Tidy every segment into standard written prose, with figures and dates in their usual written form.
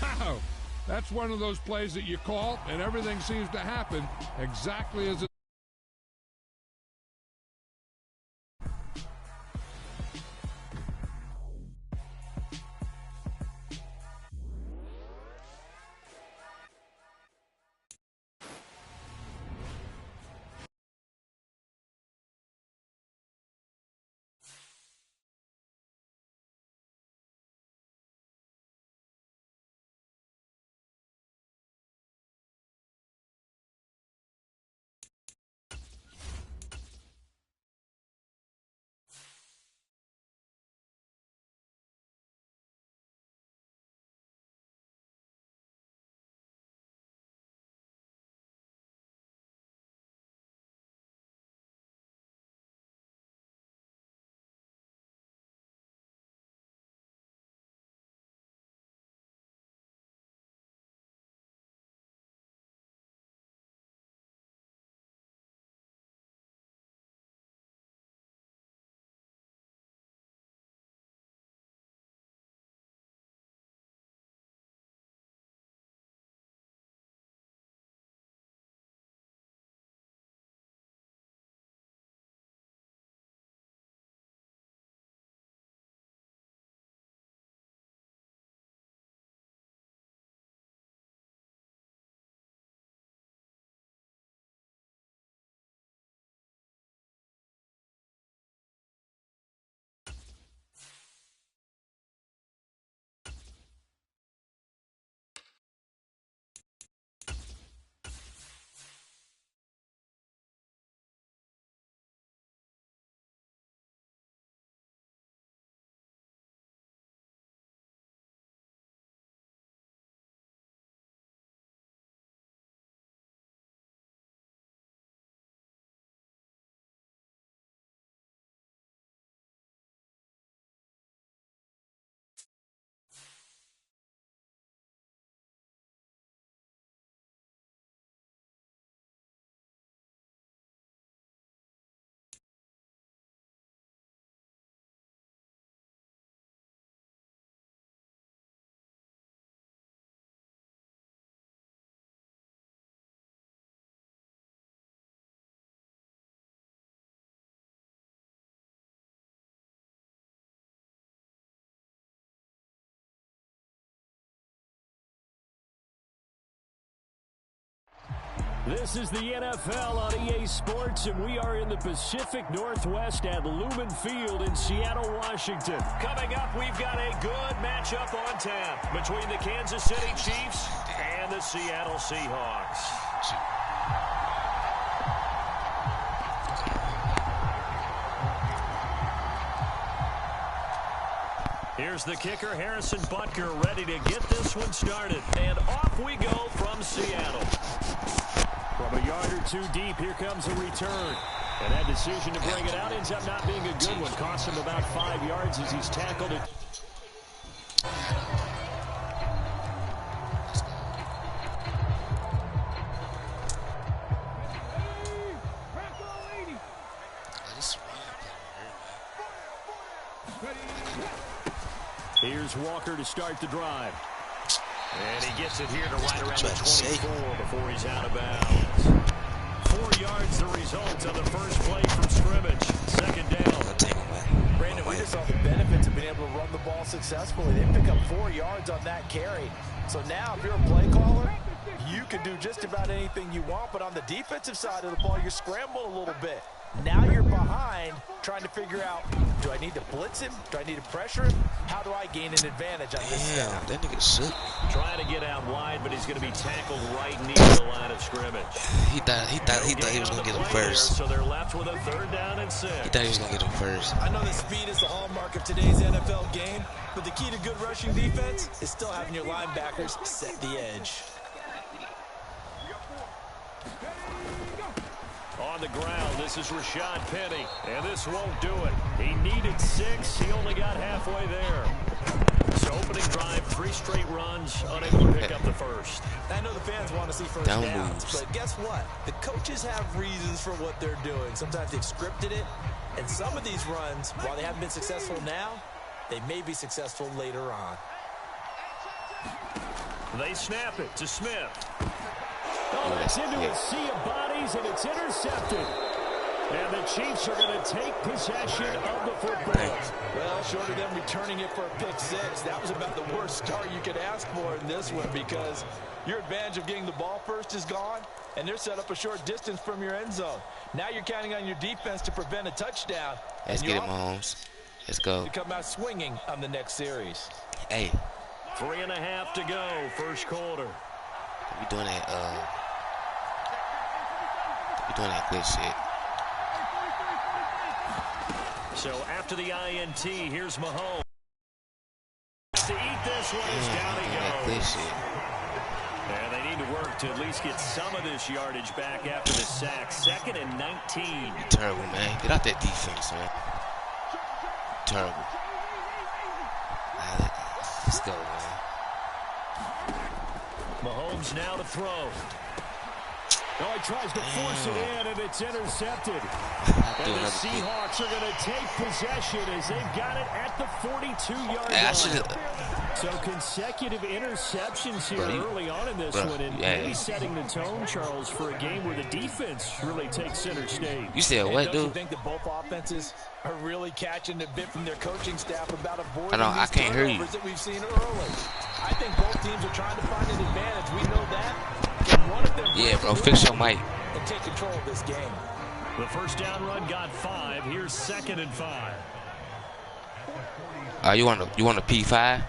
Wow, that's one of those plays that you call, and everything seems to happen exactly as it. This is the NFL on EA Sports, and we are in the Pacific Northwest at Lumen Field in Seattle, Washington. Coming up, we've got a good matchup on tap between the Kansas City Chiefs and the Seattle Seahawks. Here's the kicker, Harrison Butker, ready to get this one started. And off we go from Seattle. From a yard or two deep, here comes a return. And that decision to bring it out ends up not being a good one. Cost him about 5 yards as he's tackled it. Here's Walker to start the drive. And he gets it here to right around the 24 before he's out of bounds. 4 yards the result of the first play from scrimmage. Second down. Brandon, we just saw the benefits of being able to run the ball successfully. They pick up 4 yards on that carry. So now if you're a play caller, you can do just about anything you want. But on the defensive side of the ball, you scramble a little bit. Now you're behind trying to figure out, do I need to blitz him? Do I need to pressure him? How do I gain an advantage on this snap? That nigga sick. Trying to get out wide, but he's going to be tackled right near the line of scrimmage. He thought he was going to get him first. So they're left with a third down and 6. He thought he was going to get him first. I know that speed is the hallmark of today's NFL game, but the key to good rushing defense is still having your linebackers set the edge. On the ground, this is Rashad Penny, and this won't do it. He needed 6. He only got halfway there. So opening drive, 3 straight runs, unable to pick up the first. I know the fans want to see first downs, but guess what? The coaches have reasons for what they're doing. Sometimes they've scripted it, and some of these runs, while they haven't been successful now, they may be successful later on. They snap it to Smith. Oh, that's into a sea of bodies, and it's intercepted. And the Chiefs are going to take possession of the football. Well, short of them returning it for a pick six, that was about the worst start you could ask for in this one, because your advantage of getting the ball first is gone, and they're set up a short distance from your end zone. Now you're counting on your defense to prevent a touchdown. Let's get it, Mahomes. Let's go. To come out swinging on the next series. Hey. 3.5 to go, first quarter. We doing that good shit. So after the INT, here's Mahomes. To eat this one is down he goes. And they need to work to at least get some of this yardage back after the sack. 2nd and 19. You're terrible, man. Get out that defense, man. Terrible. Let's go, man. Mahomes now to throw. Oh, he tries to force it in, and it's intercepted. And the Seahawks are going to take possession as they've got it at the 42-yard line. So consecutive interceptions here early on in this one, and maybe setting the tone, Charles, for a game where the defense really takes center stage. You said what, dude? Don't you think that both offenses are really catching a bit from their coaching staff about avoiding I can't hear you. that we've seen early? I think both teams are trying to find an advantage. We know that. Can one of them bro, fix your mic. And take control of this game. The first down run got 5. Here's 2nd and 5. You want a P5?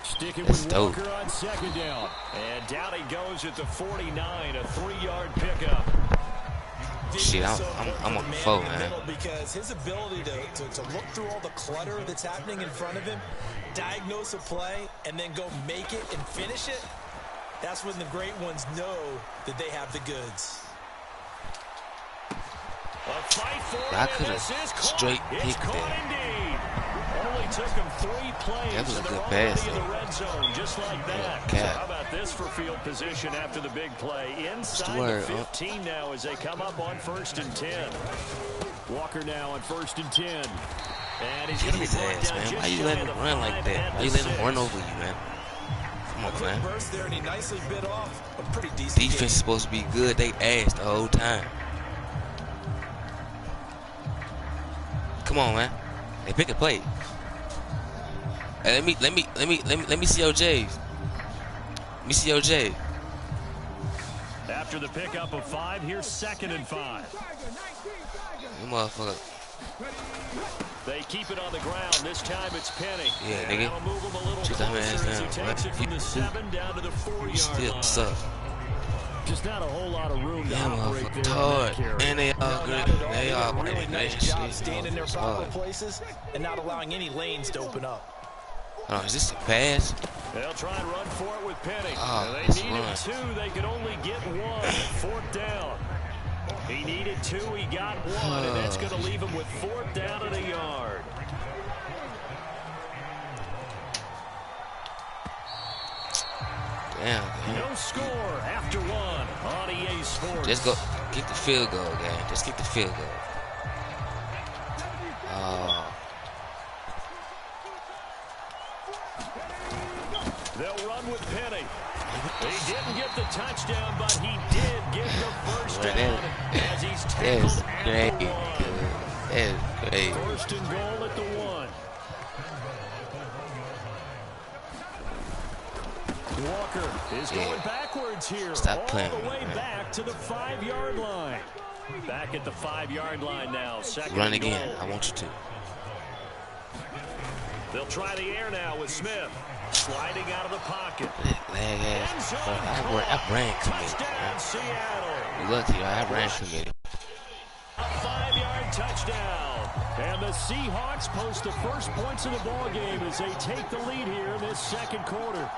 Sticking with Walker on 2nd down. And down he goes at the 49, a 3-yard pickup. Shit, I'm on the phone, man. Because his ability to look through all the clutter that's happening in front of him, diagnose a play, and then go make it and finish it, that's when the great ones know that they have the goods. A fight for I could have straight picked that. Only took him 3 plays. That was a good pass, in the red zone, just like that. So how about this for field position after the big play? Inside the 15 now as they come up on 1st and 10. Walker now on 1st and 10. And he's going to be brought down, man. Why you letting him run like that? Why you letting him run over you, man? Come on, man. Burst there, and he nicely bit off a pretty decent defense game. Is supposed to be good. They ass the whole time. Come on, man. They pick a play. Hey, let me see your J's. Let me see your J. After the pickup of 5, here's 2nd and 5. You motherfucker. They keep it on the ground. This time it's Penny. Yeah, nigga. That'll move him a little closer as he takes it from the 7 down to the 4-yard line. Suck. Just not a whole lot of room to operate there. Hard. And they all good. They all really nice job staying in their proper places and not allowing any lanes to open up. Oh, is this a pass? They'll try and run for it with Penny. Oh, they needed 2. They could only get 1. 4th down. He needed 2. He got 1, and that's going to leave him with 4th down and a yard. Damn. No score after 1 on EA Sports. Just go get the field goal, gang. Just get the field goal. They'll run with Penny. He didn't get the touchdown, but he did get the first down as he's tackled at the 1. That is great. 1st and goal at the 1. Walker is going backwards here. Stop playing, all the way man. back to the 5-yard line. Back at the 5-yard line now. 2nd Run and again. goal. I want you to. They'll try the air now with Smith. Sliding out of the pocket. Lag ass. I ran committed, man. Seattle. You lucky, I ran committed. A 5-yard touchdown. And the Seahawks post the first points of the ball game as they take the lead here in this 2nd quarter.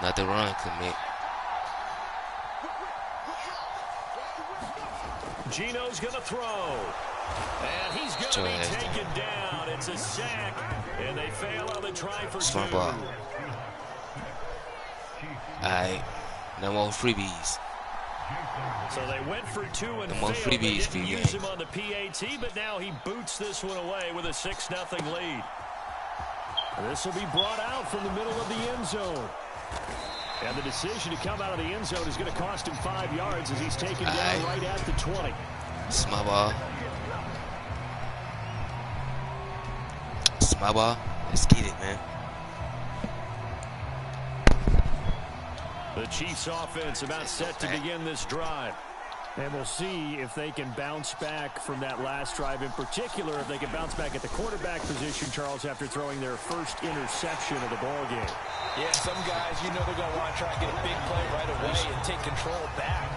Not the run commit. Gino's going to throw. And he's going to be taken down. It's a sack. And they fail on the try for 2. Smart ball. Alright. No more freebies. So they went for 2 and The more failed. They freebies, didn't use him on the PAT, but now he boots this one away with a 6-0 lead. This will be brought out from the middle of the end zone. And the decision to come out of the end zone is going to cost him 5 yards as he's taken down right at the 20. It's my ball. It's my ball. Let's get it, man. The Chiefs offense about set to begin this drive. And we'll see if they can bounce back from that last drive. In particular, if they can bounce back at the quarterback position, Charles, after throwing their first interception of the ball game. Yeah, some guys, you know they're going to want to try and get a big play right away and take control back.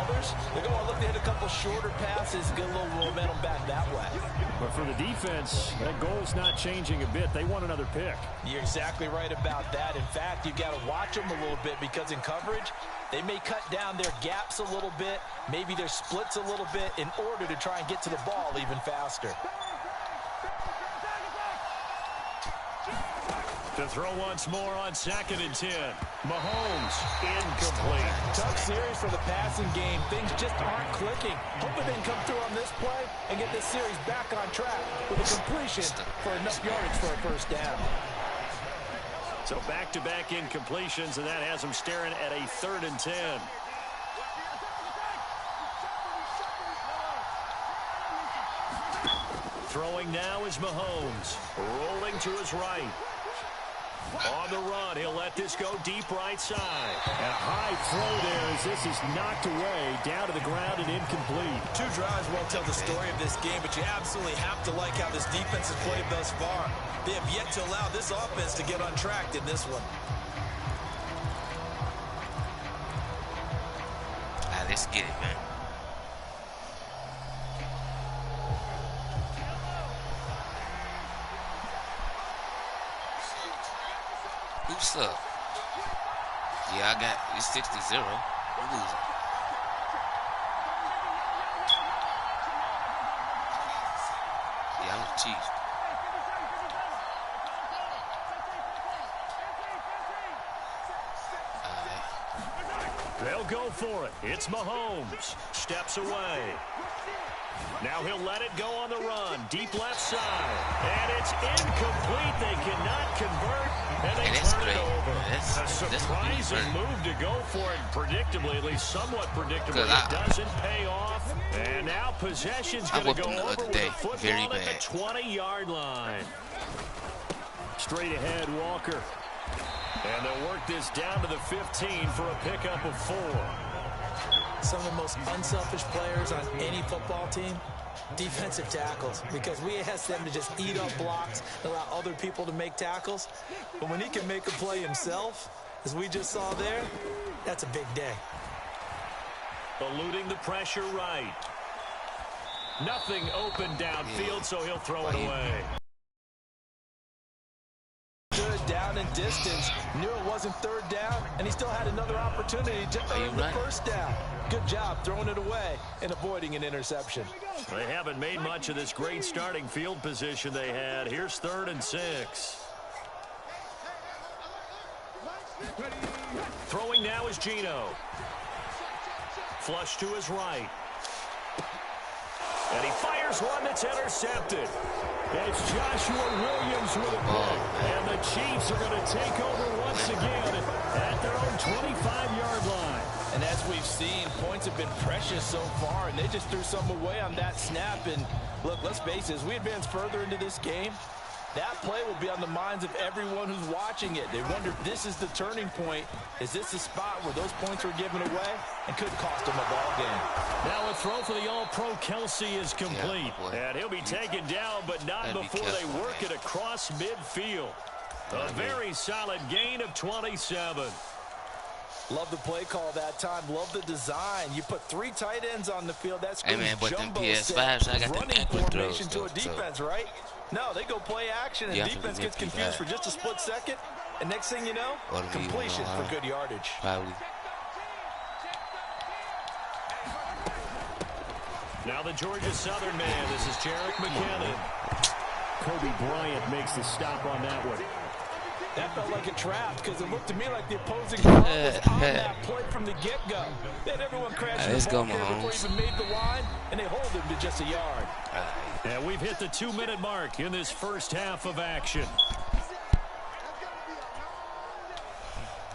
Others, they're going to look to hit a couple shorter passes, get a little momentum back that way. But for the defense, that goal's not changing a bit. They want another pick. You're exactly right about that. In fact, you've got to watch them a little bit because in coverage, they may cut down their gaps a little bit, maybe their splits a little bit in order to try and get to the ball even faster. To throw once more on 2nd and 10. Mahomes, incomplete. Tough series for the passing game. Things just aren't clicking. Hoping they can come through on this play and get this series back on track with a completion for enough yardage for a first down. So back-to-back incompletions, and that has them staring at a 3rd and 10. Throwing now is Mahomes. Rolling to his right. On the run, he'll let this go deep right side. And a high throw there as this is knocked away, down to the ground and incomplete. 2 drives won't tell the story of this game, but you absolutely have to like how this defense has played thus far. They have yet to allow this offense to get untracked in this one. Let's get it, man. Who's up? Yeah, I got it's 60-0. I'm losing. Yeah, I'm the Chiefs. They'll go for it. It's Mahomes. Steps away. Now he'll let it go on the run. Deep left side. And it's incomplete. They cannot convert. And they turn it over. A surprising move to go for it. Predictably, at least somewhat predictably. It doesn't pay off. And now possession's going to go over with a football at the 20-yard line. Straight ahead, Walker. And they'll work this down to the 15 for a pickup of 4. Some of the most unselfish players on any football team, defensive tackles, because we ask them to just eat up blocks, allow other people to make tackles. But when he can make a play himself, as we just saw there, that's a big day. Eluding the pressure right. Nothing open downfield, so he'll throw it away. Good down and distance. Knew it wasn't 3rd down, and he still had another opportunity to earn the first down. Good job throwing it away and avoiding an interception. They haven't made much of this great starting field position they had. Here's 3rd and 6. Throwing now is Geno. Flush to his right. And he fires one that's intercepted. It's Joshua Williams with a pick. And the Chiefs are going to take over once again at their own 25-yard line. And as we've seen, points have been precious so far, and they just threw some away on that snap. And look, let's face it, as we advance further into this game, that play will be on the minds of everyone who's watching it. They wonder if this is the turning point. Is this the spot where those points were given away and could cost them a ball game? Now a throw for the All-Pro Kelsey is complete. And he'll be taken down, but not before they work it across midfield. A very solid gain of 27. Love the play call that time. Love the design. You put 3 tight ends on the field. That's jumbo set, running formation to a defense, right? No, they go play action, and defense gets confused for just a split second. And next thing you know, completion for good yardage. Probably. Now the Georgia Southern man. This is Jerick McKinnon. Kobe Bryant makes the stop on that one. That felt like a trap because it looked to me like the opposing guard was on that play from the get-go. They had everyone crashing the ball carrier before he even made the line, and they hold him to just a yard. And we've hit the 2-minute mark in this first half of action.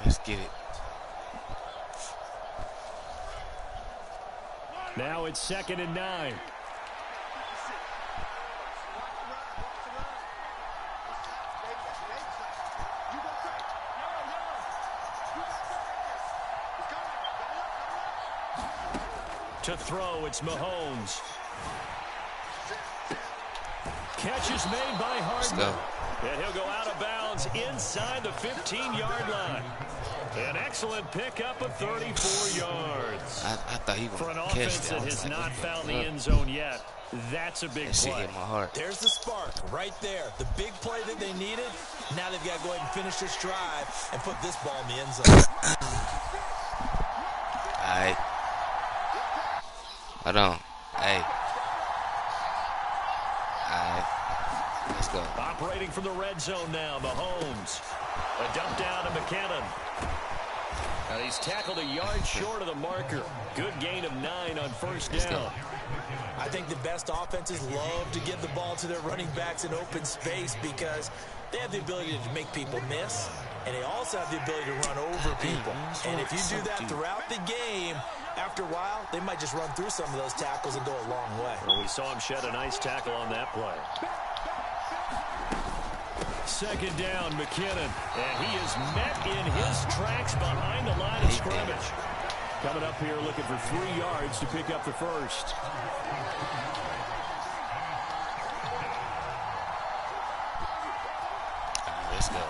Let's get it. Now it's 2nd and 9. To throw, it's Mahomes. Catch is made by Hardman. And he'll go out of bounds inside the 15-yard line. An excellent pickup of 34 yards. I thought he was for an offense that has not found the end zone yet. That's a big play. Hit my heart. There's the spark right there. The big play that they needed. Now they've got to go ahead and finish this drive and put this ball in the end zone. All right. Hold on. Hey. All right. Let's go. Operating from the red zone now, Mahomes. A dump down to McKinnon. And he's tackled a yard short of the marker. Good gain of 9 on first down. I think the best offenses love to give the ball to their running backs in open space because they have the ability to make people miss, and they also have the ability to run over people. And if you do that throughout the game, after a while, they might just run through some of those tackles and go a long way. Well, we saw him shed a nice tackle on that play. 2nd down, McKinnon. And he is met in his tracks behind the line of scrimmage. Coming up here looking for 3 yards to pick up the first. Let's go.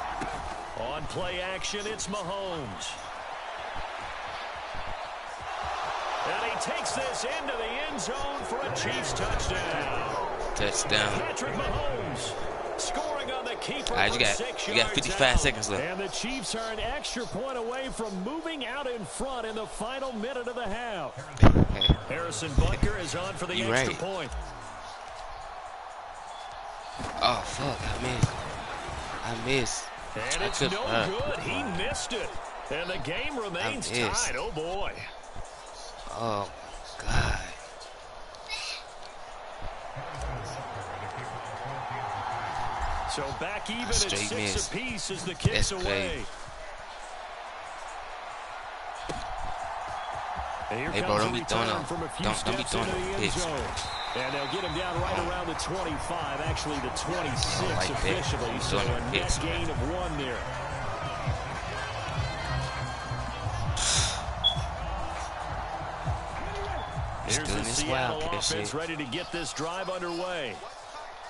On play action, it's Mahomes. And he takes this into the end zone for a Chiefs touchdown. Touchdown. Patrick Mahomes scoring on the keeper. All right, you got 55 seconds left. And the Chiefs are an extra point away from moving out in front in the final minute of the half. Harrison Butker is on for the extra point. Oh, fuck. I missed. And it's no good. He missed it. And the game remains tied. Oh, boy. Oh, God. So back even at 6 apiece as the kicks away. Hey, bro, don't be throwing them. Don't be throwing them picks. And they'll get him down right around the 25, actually the 26 officially. So a net gain of 1 there. Here's the Seattle offense ready to get this drive underway.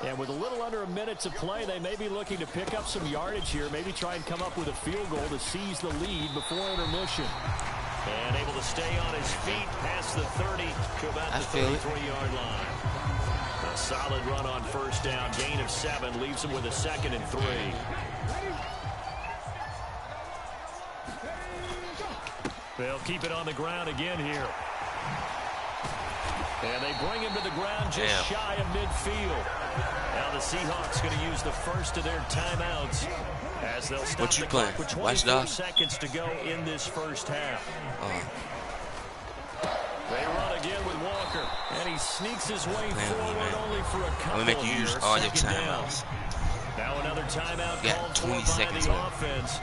And with a little under a minute to play, they may be looking to pick up some yardage here, maybe try and come up with a field goal to seize the lead before intermission. And able to stay on his feet past the 30 to about the 33-yard line. A solid run on first down, gain of 7, leaves him with a 2nd and 3. They'll keep it on the ground again here. And they bring him to the ground just shy of midfield. Now the Seahawks going to use the first of their timeouts as they'll stop the clock with 24 seconds to go in this first half. They run again with Walker, and he sneaks his way forward only for a couple of you use all your timeouts. Now another timeout called for by the offense.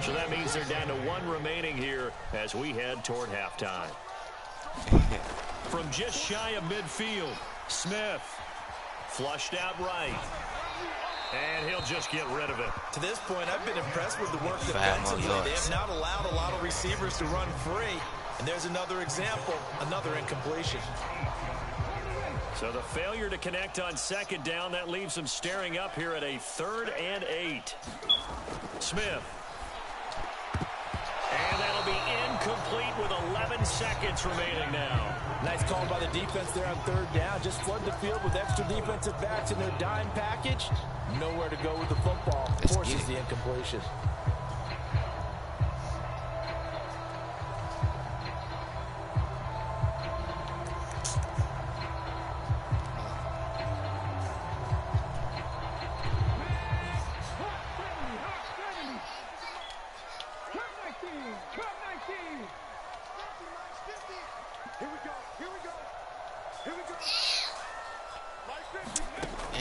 So that means they're down to 1 remaining here as we head toward halftime. From just shy of midfield, Smith flushed out right. And he'll just get rid of it. To this point, I've been impressed with the work defensively. They have not allowed a lot of receivers to run free. And there's another example, another incompletion. So the failure to connect on 2nd down, that leaves them staring up here at a 3rd and 8. Smith. And that'll be incomplete with 11 seconds remaining now. Nice call by the defense there on 3rd down. Just flood the field with extra defensive backs in their dime package. Nowhere to go with the football. Forces the incompletion.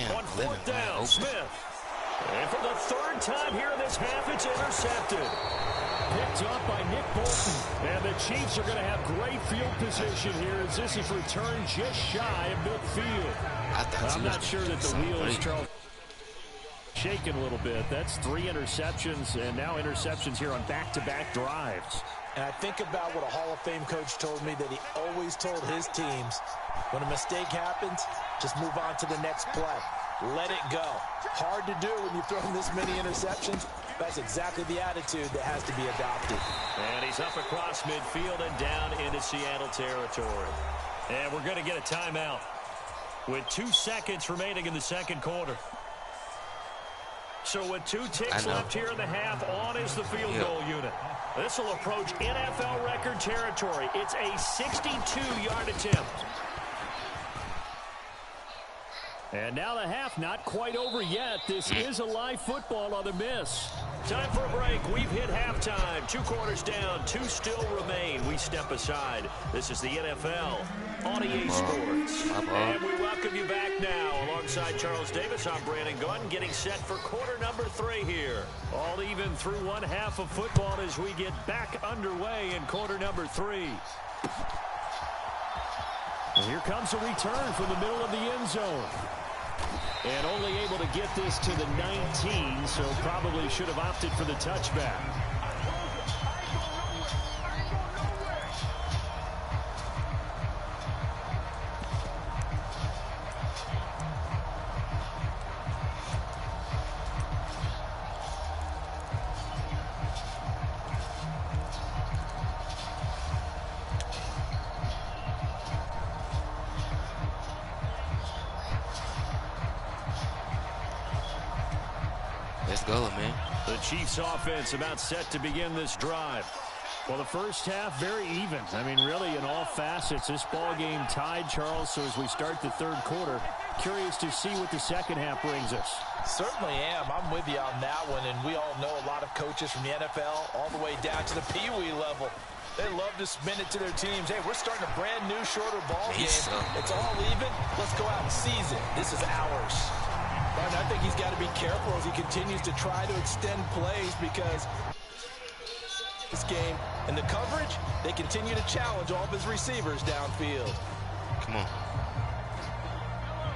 Damn, On fourth down, Smith. And for the third time here in this half, it's intercepted. Picked up by Nick Bolton. And the Chiefs are going to have great field position here as this is returned just shy of midfield. I'm not sure that the wheels, Charles, shaking a little bit. That's 3 interceptions, and now interceptions here on back-to-back drives. And I think about what a Hall of Fame coach told me that he always told his teams, when a mistake happens, just move on to the next play. Let it go. Hard to do when you throw this many interceptions. That's exactly the attitude that has to be adopted. And he's up across midfield and down into Seattle territory. And we're going to get a timeout with 2 seconds remaining in the second quarter. So with 2 ticks left here in the half, on is the field goal unit. This will approach NFL record territory. It's a 62-yard attempt. And now the half not quite over yet. This is a live football on the miss. Time for a break. We've hit halftime. 2 quarters down. 2 still remain. We step aside. This is the NFL on EA Sports. And we welcome you back now. Alongside Charles Davis, I'm Brandon Gunn, getting set for quarter number 3 here. All even through one half of football as we get back underway in quarter number 3. And here comes a return from the middle of the end zone. And only able to get this to the 19, so probably should have opted for the touchback. Let's go, man. The Chiefs offense about set to begin this drive. Well, the first half, very even. I mean, really, in all facets, this ball game tied, Charles. So as we start the third quarter, curious to see what the second half brings us. Certainly am. I'm with you on that one. And we all know a lot of coaches from the NFL all the way down to the Pee-wee level. They love to spin it to their teams. Hey, we're starting a brand new, shorter ball game. It's all even. Let's go out and seize it. This is ours. But I think he's got to be careful as he continues to try to extend plays because this game and the coverage, they continue to challenge all of his receivers downfield. Come on.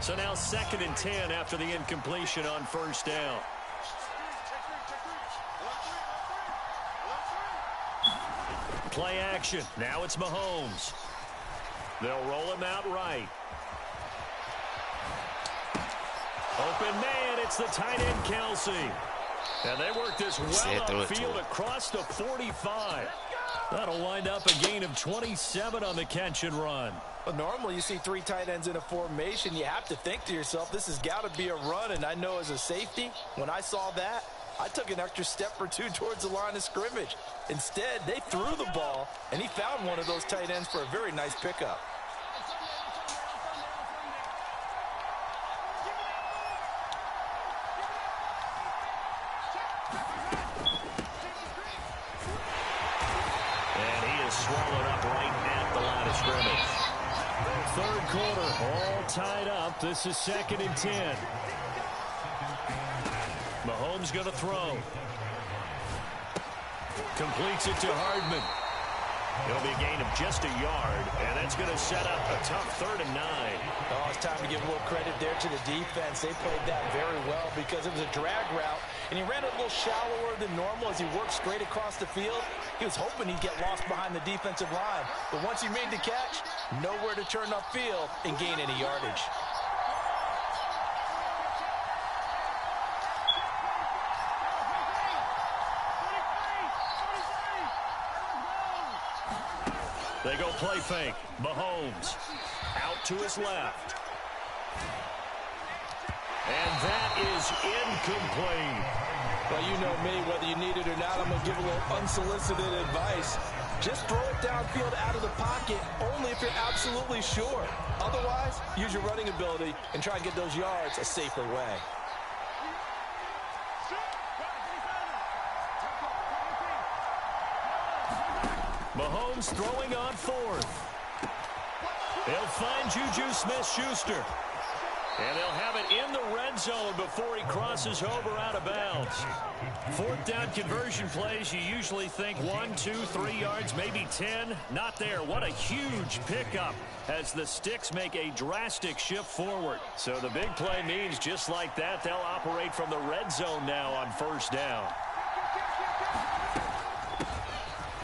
So now 2nd and 10 after the incompletion on first down. Play action. Now it's Mahomes. They'll roll him out right. Open man, it's the tight end, Kelsey. And they work this well upfield across the 45. That'll wind up a gain of 27 on the catch and run. But normally you see 3 tight ends in a formation. You have to think to yourself, this has got to be a run. And I know as a safety, when I saw that, I took an extra step or 2 towards the line of scrimmage. Instead, they threw the ball, and he found one of those tight ends for a very nice pickup. Swallowed up right at the line of scrimmage. Third quarter, all tied up. This is 2nd and 10. Mahomes going to throw. Completes it to Hardman. It'll be a gain of just a yard, and that's going to set up a tough 3rd and 9. Oh, it's time to give a little credit there to the defense. They played that very well because it was a drag route, and he ran it a little shallower than normal as he worked straight across the field. He was hoping he'd get lost behind the defensive line, but once he made the catch, nowhere to turn upfield and gain any yardage. They go play fake. Mahomes out to his left. And that is incomplete. Well, you know me, whether you need it or not, I'm going to give a little unsolicited advice. Just throw it downfield out of the pocket only if you're absolutely sure. Otherwise, use your running ability and try and get those yards a safer way. Mahomes throwing on 4th. They'll find Juju Smith-Schuster. And they'll have it in the red zone before he crosses over out of bounds. Fourth down conversion plays, you usually think 1, 2, 3 yards, maybe 10. Not there. What a huge pickup as the Sticks make a drastic shift forward. So the big play means just like that, they'll operate from the red zone now on first down.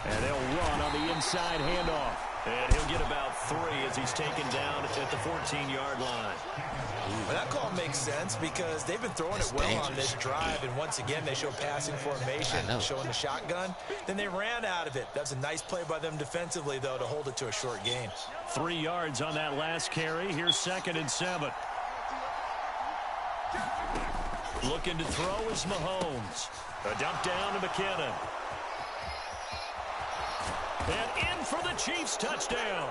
And they'll run on the inside handoff. And he'll get about 3 as he's taken down at the 14-yard line. Well, that call makes sense because they've been throwing it well on this drive, and once again they show passing formation, showing the shotgun. Then they ran out of it. That's a nice play by them defensively, though, to hold it to a short gain. 3 yards on that last carry. Here's 2nd and 7. Looking to throw is Mahomes. A dump down to McKinnon. And in for the Chiefs touchdown.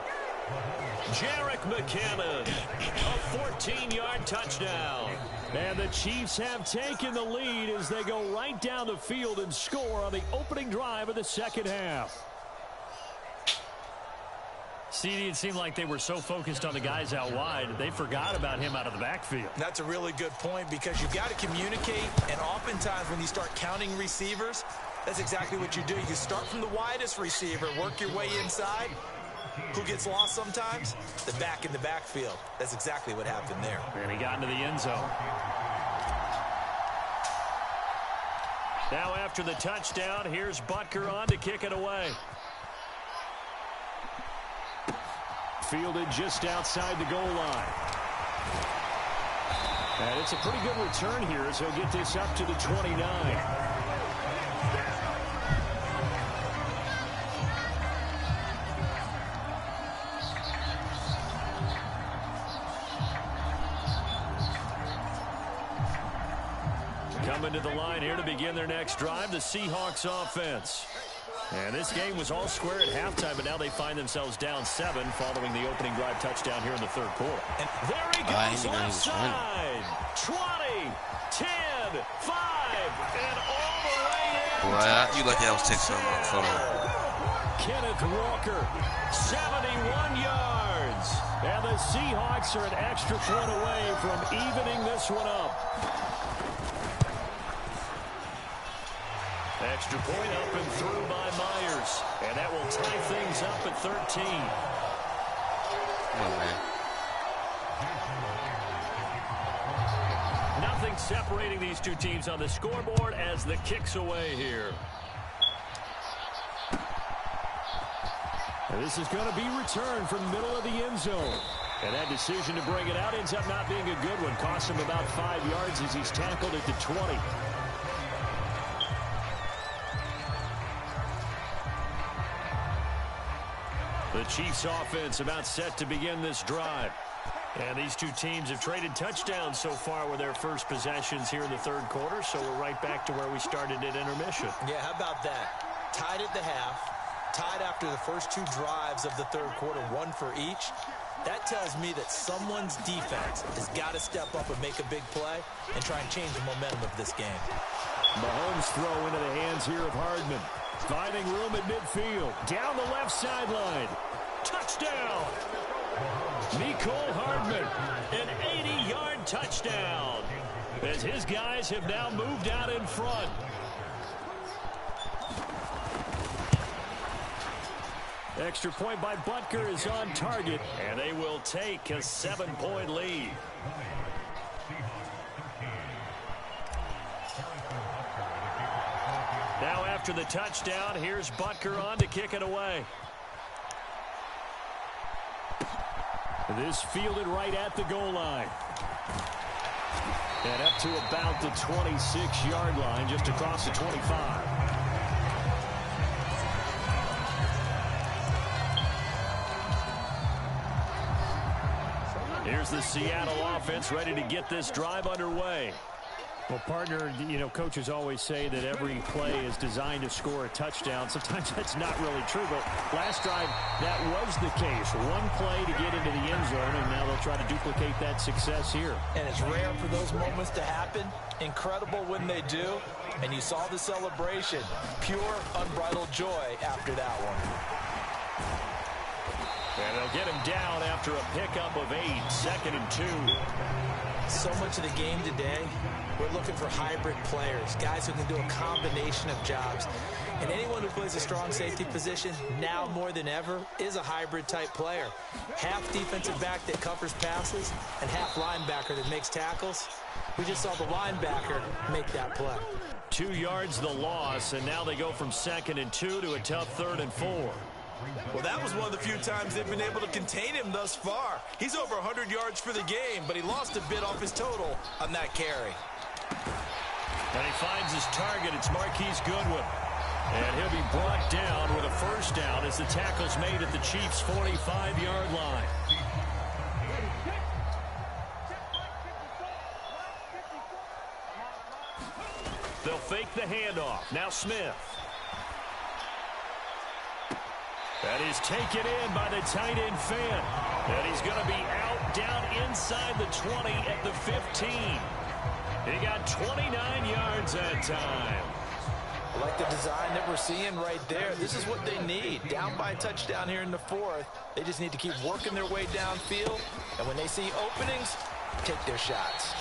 Jerick McKinnon, a 14-yard touchdown. And the Chiefs have taken the lead as they go right down the field and score on the opening drive of the second half. CD, it seemed like they were so focused on the guys out wide, they forgot about him out of the backfield. That's a really good point because you've got to communicate, and oftentimes when you start counting receivers, that's exactly what you do. You start from the widest receiver, work your way inside. Who gets lost sometimes? The back in the backfield. That's exactly what happened there. And he got into the end zone. Now after the touchdown, here's Butker on to kick it away. Fielded just outside the goal line. And it's a pretty good return here as he'll get this up to the 29. Coming to the line here to begin their next drive, the Seahawks offense. And this game was all square at halftime, but now they find themselves down 7 following the opening drive touchdown here in the third quarter. And there he goes left side. 20, 10, 5, and all the way in. Boy, you lucky I was texting on my phone. Kenneth Walker, 71 yards. And the Seahawks are an extra point away from evening this one up. Extra point up and through by Myers. And that will tie things up at 13. Come on, man. Nothing separating these two teams on the scoreboard as the kick's away here. And this is going to be returned from the middle of the end zone. And that decision to bring it out ends up not being a good one. Costs him about 5 yards as he's tackled at the 20. The Chiefs offense about set to begin this drive. And these two teams have traded touchdowns so far with their first possessions here in the third quarter, so we're right back to where we started at intermission. Yeah, how about that? Tied at the half, tied after the first 2 drives of the third quarter, 1 for each. That tells me that someone's defense has got to step up and make a big play and try and change the momentum of this game. Mahomes throw into the hands here of Hardman. Finding room at midfield. Down the left sideline. Touchdown. Mecole Hardman. An 80-yard touchdown. As his guys have now moved out in front. Extra point by Butker is on target. And they will take a 7-point lead. Now after the touchdown, here's Butker on to kick it away. This fielded right at the goal line. And up to about the 26-yard line, just across the 25. Here's the Seattle offense ready to get this drive underway. Well, partner, you know, coaches always say that every play is designed to score a touchdown. Sometimes that's not really true, but last drive, that was the case. One play to get into the end zone, and now they'll try to duplicate that success here. And it's rare for those moments to happen. Incredible when they do. And you saw the celebration. Pure, unbridled joy after that one. And they'll get him down after a pickup of 8, 2nd and 2. so much of the game today, we're looking for hybrid players, guys who can do a combination of jobs. And anyone who plays a strong safety position, now more than ever, is a hybrid-type player. Half defensive back that covers passes and half linebacker that makes tackles. We just saw the linebacker make that play. 2 yards the loss, and now they go from 2nd and 2 to a tough 3rd and 4. Well, that was one of the few times they've been able to contain him thus far. He's over 100 yards for the game, but he lost a bit off his total on that carry. And he finds his target. It's Marquise Goodwin. And he'll be brought down with a first down as the tackle's made at the Chiefs' 45-yard line. They'll fake the handoff. Now Smith. That is taken in by the tight end Fant. And he's going to be out down inside the 20 at the 15. He got 29 yards that time. I like the design that we're seeing right there. This is what they need. Down by a touchdown here in the 4th. They just need to keep working their way downfield. And when they see openings, take their shots.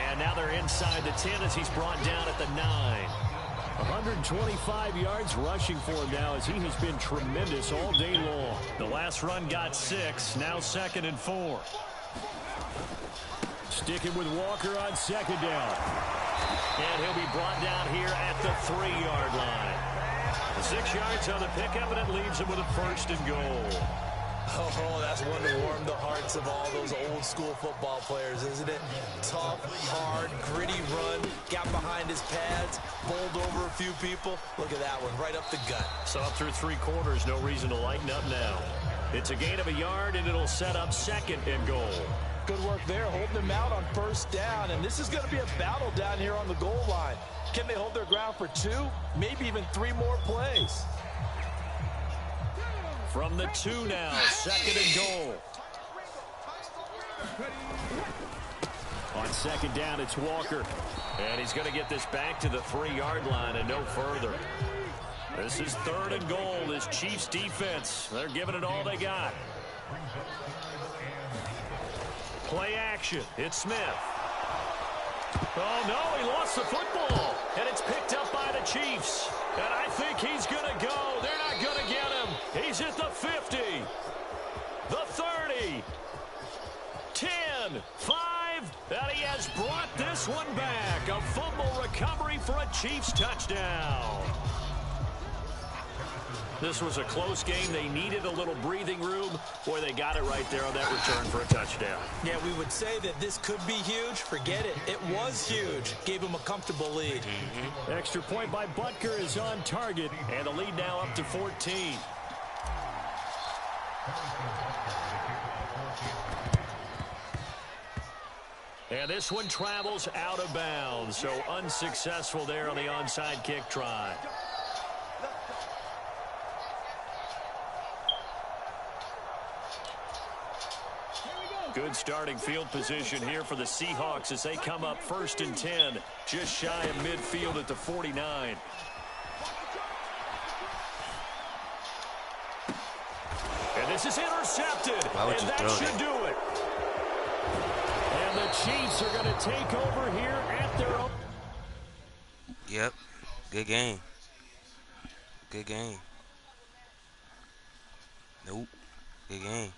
And now they're inside the 10 as he's brought down at the 9. 125 yards rushing for him now as he has been tremendous all day long. The last run got 6. Now 2nd and 4. Sticking with Walker on 2nd down. And he'll be brought down here at the 3-yard line. The 6 yards on the pickup, and it leaves him with a 1st and goal. Oh, that's one to warm the hearts of all those old-school football players, isn't it? Tough, hard, gritty run, got behind his pads, bowled over a few people. Look at that one, right up the gut. So up through 3 quarters, no reason to lighten up now. It's a gain of a yard, and it'll set up 2nd and goal. Good work there, holding them out on 1st down, and this is going to be a battle down here on the goal line. Can they hold their ground for 2, maybe even 3 more plays? From the 2 now, 2nd and goal. On 2nd down, it's Walker. And he's going to get this back to the 3-yard line and no further. This is 3rd and goal. This Chiefs defense, they're giving it all they got. Play action. It's Smith. Oh, no, he lost the football. And it's picked up by the Chiefs. And I think he's going to go. They're not going to get him. He's at the 50, the 30, 10, 5, and he has brought this one back. A fumble recovery for a Chiefs touchdown. This was a close game. They needed a little breathing room. Boy, they got it right there on that return for a touchdown. Yeah, we would say that this could be huge. Forget it. It was huge. Gave him a comfortable lead. Extra point by Butker is on target, and the lead now up to 14. And this one travels out of bounds, so unsuccessful there on the onside kick try. Good starting field position here for the Seahawks as they come up 1st and 10, just shy of midfield at the 49. And this is intercepted, and that should do it. And the Chiefs are going to take over here at their own. Yep. Good game. Good game. Nope. Good game.